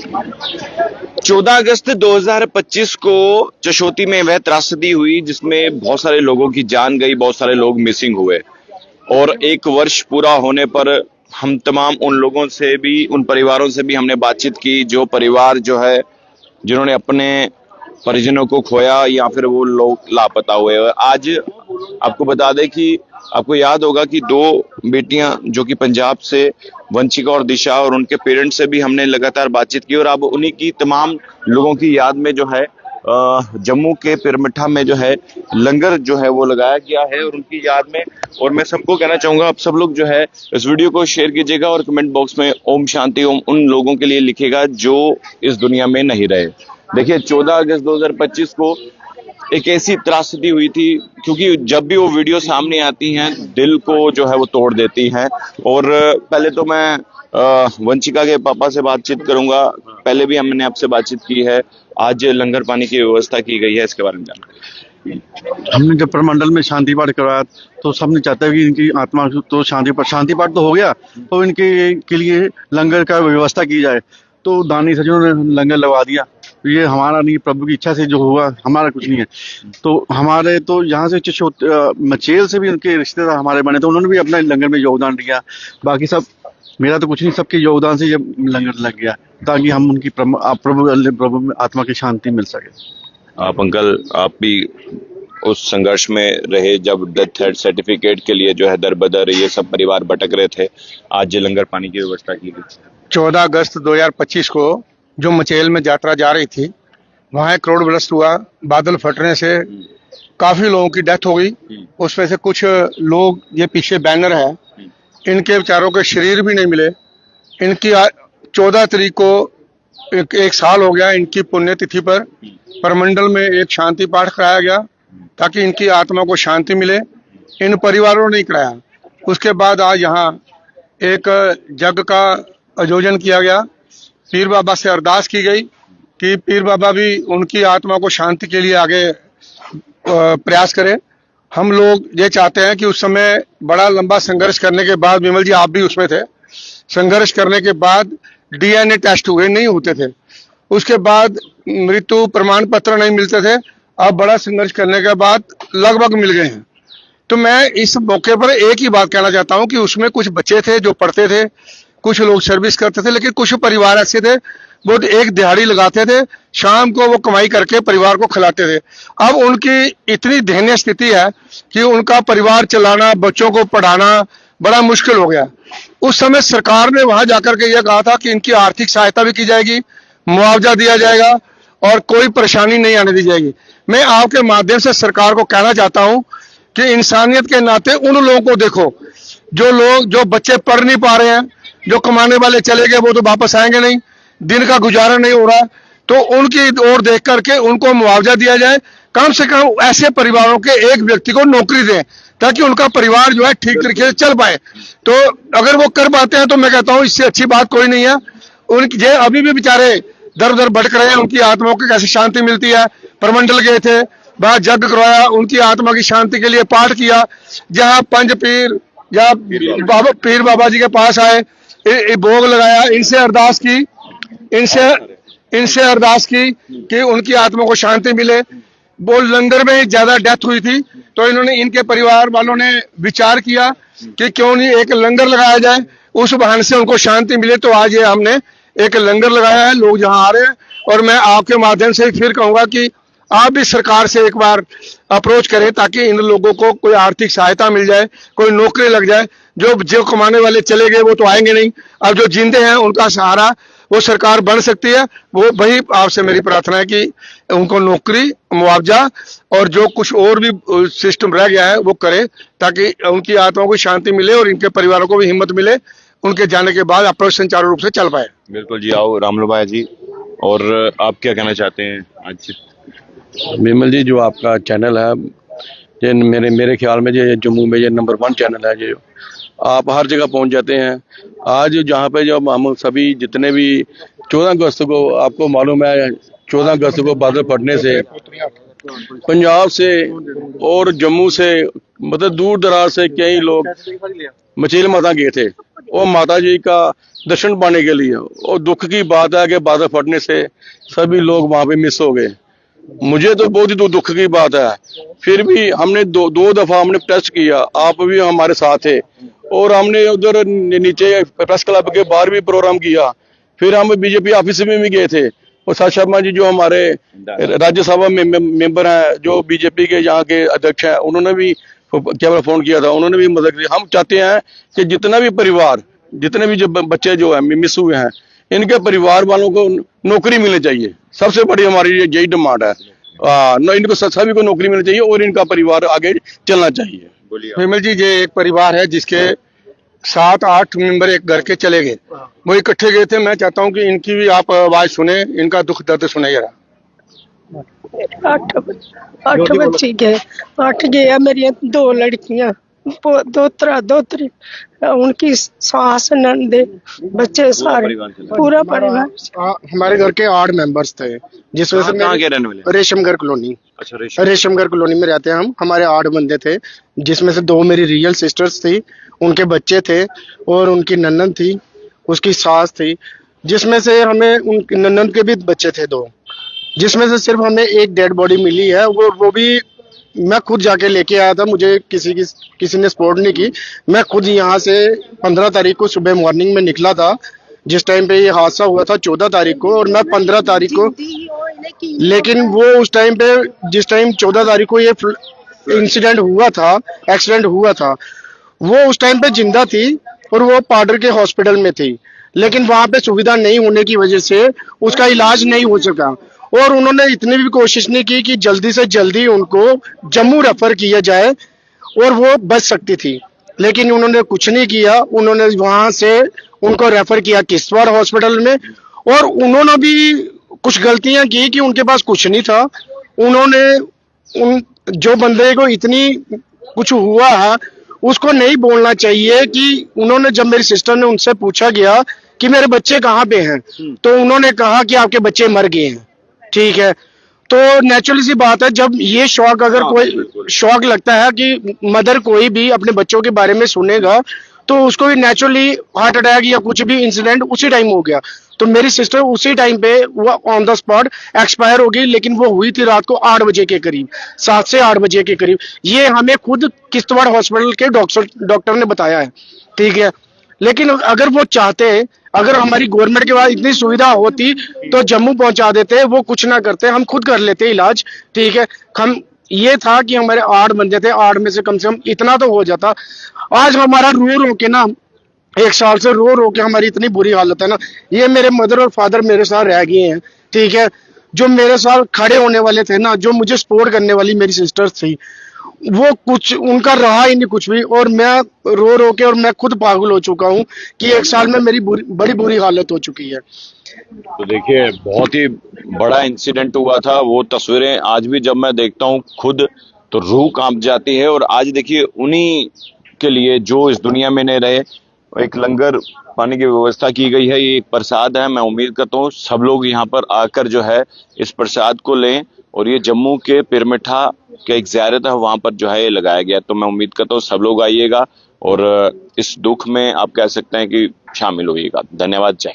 14 अगस्त 2025 को चशोती में वह त्रासदी हुई जिसमें बहुत सारे लोगों की जान गई, बहुत सारे लोग मिसिंग हुए। और 1 वर्ष पूरा होने पर हम तमाम उन लोगों से भी, उन परिवारों से भी हमने बातचीत की जो परिवार जो है, जिन्होंने अपने परिजनों को खोया या फिर वो लोग लापता हुए। आज आपको बता दें कि आपको याद होगा कि 2 बेटियां जो कि पंजाब से, वंशिका और दिशा, और उनके पेरेंट्स से भी हमने लगातार बातचीत की। और अब उन्हीं की तमाम लोगों की याद में जो है जम्मू के पिरमिठा में जो है लंगर जो है वो लगाया गया है और उनकी याद में। और मैं सबको कहना चाहूंगा, आप सब लोग जो है इस वीडियो को शेयर कीजिएगा और कमेंट बॉक्स में ओम शांति ओम उन लोगों के लिए लिखेगा जो इस दुनिया में नहीं रहे। देखिए 14 अगस्त 2025 को एक ऐसी त्रासदी हुई थी, क्योंकि जब भी वो वीडियो सामने आती हैं दिल को जो है वो तोड़ देती हैं। और पहले तो मैं वंशिका के पापा से बातचीत करूंगा। पहले भी हमने आपसे बातचीत की है। आज लंगर पानी की व्यवस्था की गई है, इसके बारे में जानकारी। हमने जब प्रमंडल में शांति पाठ करवाया तो सबने चाहता है कि इनकी आत्मा तो शांति पाठ तो हो गया, तो इनके के लिए लंगर का व्यवस्था की जाए। तो दानी सज्जनों ने लंगर लगवा दिया। ये हमारा नहीं, प्रभु की इच्छा से जो हुआ, हमारा कुछ नहीं है। तो हमारे तो यहाँ से मचेल से भी उनके रिश्तेदार हमारे बने, तो उन्होंने भी अपना लंगर में योगदान दिया। बाकी सब, मेरा तो कुछ नहीं, सबके योगदान से जब लंगर लग गया ताकि हम उनकी प्रभु में आत्मा की शांति मिल सके। आप अंकल, आप भी उस संघर्ष में रहे जब डेथ सर्टिफिकेट के लिए जो है दर बदर ये सब परिवार भटक रहे थे। आज लंगर पानी की व्यवस्था की गई। 14 अगस्त 2025 को जो मचेल में यात्रा जा रही थी, वहाँ एक रोड ब्लास्ट हुआ। बादल फटने से काफी लोगों की डेथ हो गई। उसमें से कुछ लोग, ये पीछे बैनर है, इनके बेचारों के शरीर भी नहीं मिले। इनकी 14 तारीख को एक साल हो गया इनकी पुण्यतिथि पर परमंडल में एक शांति पाठ कराया गया ताकि इनकी आत्मा को शांति मिले। इन परिवारों ने कराया। उसके बाद आज यहाँ एक जग का आयोजन किया गया। पीर बाबा से अरदास की गई कि पीर बाबा भी उनकी आत्मा को शांति के लिए आगे प्रयास करें। हम लोग ये चाहते हैं कि उस समय बड़ा लंबा संघर्ष करने के बाद, विमल जी आप भी उसमें थे, संघर्ष करने के बाद डीएनए टेस्ट हुए, नहीं होते थे। उसके बाद मृत्यु प्रमाण पत्र नहीं मिलते थे। अब बड़ा संघर्ष करने के बाद लगभग मिल गए हैं। तो मैं इस मौके पर एक ही बात कहना चाहता हूं कि उसमें कुछ बच्चे थे जो पढ़ते थे, कुछ लोग सर्विस करते थे, लेकिन कुछ परिवार ऐसे थे वो एक दिहाड़ी लगाते थे, शाम को वो कमाई करके परिवार को खिलाते थे। अब उनकी इतनी दयनीय स्थिति है कि उनका परिवार चलाना, बच्चों को पढ़ाना बड़ा मुश्किल हो गया। उस समय सरकार ने वहां जाकर के यह कहा था कि इनकी आर्थिक सहायता भी की जाएगी, मुआवजा दिया जाएगा और कोई परेशानी नहीं आने दी जाएगी। मैं आपके माध्यम से सरकार को कहना चाहता हूं कि इंसानियत के नाते उन लोगों को देखो, जो बच्चे पढ़ नहीं पा रहे हैं, जो कमाने वाले चले गए, वो तो वापस आएंगे नहीं, दिन का गुजारा नहीं हो रहा, तो उनकी ओर देख करके उनको मुआवजा दिया जाए। कम से कम ऐसे परिवारों के एक व्यक्ति को नौकरी दें ताकि उनका परिवार जो है ठीक तरीके से चल पाए। तो अगर वो कर पाते हैं तो मैं कहता हूं इससे अच्छी बात कोई नहीं है। उनकी जे अभी भी बेचारे दर उधर भटक रहे हैं, उनकी आत्माओं को कैसे शांति मिलती है। परमंडल गए थे, वहां जग करवाया, उनकी आत्मा की शांति के लिए पाठ किया। जहां पंच पीर या पीर बाबा जी के पास आए, भोग लगाया, इनसे अरदास की कि उनकी आत्मा को शांति मिले। वो लंगर में ज्यादा डेथ हुई थी, तो इन्होंने, इनके परिवार वालों ने विचार किया कि क्यों नहीं एक लंगर लगाया जाए, उस बहाने से उनको शांति मिले। तो आज ये हमने एक लंगर लगाया है, लोग जहां आ रहे हैं। और मैं आपके माध्यम से फिर कहूंगा कि आप भी सरकार से एक बार अप्रोच करें ताकि इन लोगों को कोई आर्थिक सहायता मिल जाए, कोई नौकरी लग जाए। जो कमाने वाले चले गए वो तो आएंगे नहीं, अब जो जिंदे हैं उनका सहारा वो सरकार बन सकती है। वो वही आपसे मेरी प्रार्थना है कि उनको नौकरी, मुआवजा और जो कुछ और भी सिस्टम रह गया है वो करे ताकि उनकी आत्माओं को शांति मिले और इनके परिवारों को भी हिम्मत मिले, उनके जाने के बाद ऑपरेशन चालू रूप से चल पाए। बिल्कुल जी। आओ रामलो भाई जी, और आप क्या कहना चाहते हैं आज? विमल जी, जो आपका चैनल है, ये मेरे ख्याल में ये जम्मू में ये नंबर 1 चैनल है। ये आप हर जगह पहुंच जाते हैं। आज जहाँ पे जब हम सभी जितने भी 14 अगस्त को, आपको मालूम है 14 अगस्त को बादल फटने से पंजाब से और जम्मू से, मतलब दूर दराज से कई लोग मचेल माता गए थे। वो माता जी का दर्शन पाने के लिए। और दुख की बात है कि बादल फटने से सभी लोग वहां पे मिस हो गए। मुझे तो बहुत ही दुख की बात है। फिर भी हमने दो दफा हमने टेस्ट किया, आप भी हमारे साथ थे, और हमने उधर नीचे प्रेस क्लब के बाहर भी प्रोग्राम किया। फिर हम बीजेपी ऑफिस में भी गए थे, और सच शर्मा जी जो हमारे राज्यसभा मेंबर हैं, जो बीजेपी के यहाँ के अध्यक्ष हैं, उन्होंने भी क्या फोन किया था, उन्होंने भी मदद की। हम चाहते हैं कि जितना भी परिवार, जितने भी जो बच्चे जो है मिस हुए हैं, इनके परिवार वालों को नौकरी मिलनी चाहिए। सबसे बड़ी हमारी यही डिमांड है। इनको सभी को नौकरी मिलनी चाहिए और इनका परिवार आगे चलना चाहिए। विमल जी, ये एक परिवार है जिसके 7-8 मेंबर एक घर के चले गए, वो इकट्ठे गए थे। मैं चाहता हूँ कि इनकी भी आप आवाज सुने, इनका दुख दर्द सुने जरा। 8 बच्चे गए, 8 गए। मेरी 2 लड़कियां, दोतरी, उनकी सास, नंदे, बच्चे, सारे पूरा परिवार। हमारे घर के 8 मेंबर्स थे, जिसमें से कहाँ के रहने वाले? रेशमगढ़ कॉलोनी। अच्छा, रेशमगढ़ कॉलोनी में रहते हैं हम। हमारे 8 बंदे थे, जिसमें से 2 मेरी रियल सिस्टर्स थी, उनके बच्चे थे, और उनकी ननद थी, उसकी सास थी, जिसमें से हमें उनकी ननद के भी बच्चे थे 2, जिसमें से सिर्फ हमें एक डेड बॉडी मिली है। वो भी मैं खुद जाके लेके आया था, मुझे किसी ने सपोर्ट नहीं की। मैं खुद यहाँ से 15 तारीख को सुबह मॉर्निंग में निकला था, जिस टाइम पे ये हादसा हुआ था 14 तारीख को, और मैं 15 तारीख को, लेकिन वो उस टाइम पे, जिस टाइम 14 तारीख को ये इंसिडेंट हुआ था, एक्सीडेंट हुआ था, वो उस टाइम पे जिंदा थी और वो पाडर के हॉस्पिटल में थी, लेकिन वहां पे सुविधा नहीं होने की वजह से उसका इलाज नहीं हो सका। और उन्होंने इतनी भी कोशिश नहीं की कि जल्दी से जल्दी उनको जम्मू रेफर किया जाए और वो बच सकती थी, लेकिन उन्होंने कुछ नहीं किया। उन्होंने वहां से उनको रेफर किया किश्तवाड़ हॉस्पिटल में, और उन्होंने भी कुछ गलतियां की कि उनके पास कुछ नहीं था। उन्होंने उन जो बंदे को इतनी कुछ हुआ है उसको नहीं बोलना चाहिए कि उन्होंने, जब मेरी सिस्टर ने उनसे पूछा गया कि मेरे बच्चे कहाँ पे हैं, तो उन्होंने कहा कि आपके बच्चे मर गए हैं। ठीक है, तो नेचुरली सी बात है, जब ये शौक, अगर कोई शौक लगता है कि मदर कोई भी अपने बच्चों के बारे में सुनेगा, तो उसको भी नेचुरली हार्ट अटैक या कुछ भी इंसिडेंट उसी टाइम हो गया। तो मेरी सिस्टर उसी टाइम पे वो ऑन द स्पॉट एक्सपायर हो गई, लेकिन वो हुई थी रात को 8 बजे के करीब, 7 से 8 बजे के करीब। ये हमें खुद किश्तवाड़ हॉस्पिटल के डॉक्टर ने बताया है। ठीक है, लेकिन अगर वो चाहते, अगर हमारी गवर्नमेंट के पास इतनी सुविधा होती तो जम्मू पहुंचा देते, वो कुछ ना करते, हम खुद कर लेते इलाज। ठीक है, हम ये था कि हमारे 8 बंदे थे, 8 में से कम इतना तो हो जाता। आज हमारा रो के ना, 1 साल से रो के हमारी इतनी बुरी हालत है ना। ये मेरे मदर और फादर मेरे साथ रह गए हैं। ठीक है, जो मेरे साथ खड़े होने वाले थे ना, जो मुझे सपोर्ट करने वाली मेरी सिस्टर्स थी, वो कुछ उनका रहा ही नहीं कुछ भी। और मैं रो के, और मैं खुद पागल हो चुका हूँ कि 1 साल में मेरी बड़ी बुरी हालत हो चुकी है। तो देखिए, बहुत ही बड़ा इंसिडेंट हुआ था। वो तस्वीरें आज भी जब मैं देखता हूँ खुद, तो रूह कांप जाती है। और आज देखिए, उन्हीं के लिए जो इस दुनिया में नहीं रहे, एक लंगर पानी की व्यवस्था की गई है। ये एक प्रसाद है। मैं उम्मीद करता हूँ सब लोग यहाँ पर आकर जो है इस प्रसाद को लें, और ये जम्मू के पिरमिठा के एक ज़ियारत है, वहाँ पर जो है ये लगाया गया। तो मैं उम्मीद करता हूँ सब लोग आइएगा और इस दुख में आप कह सकते हैं कि शामिल होइएगा। धन्यवाद, जय।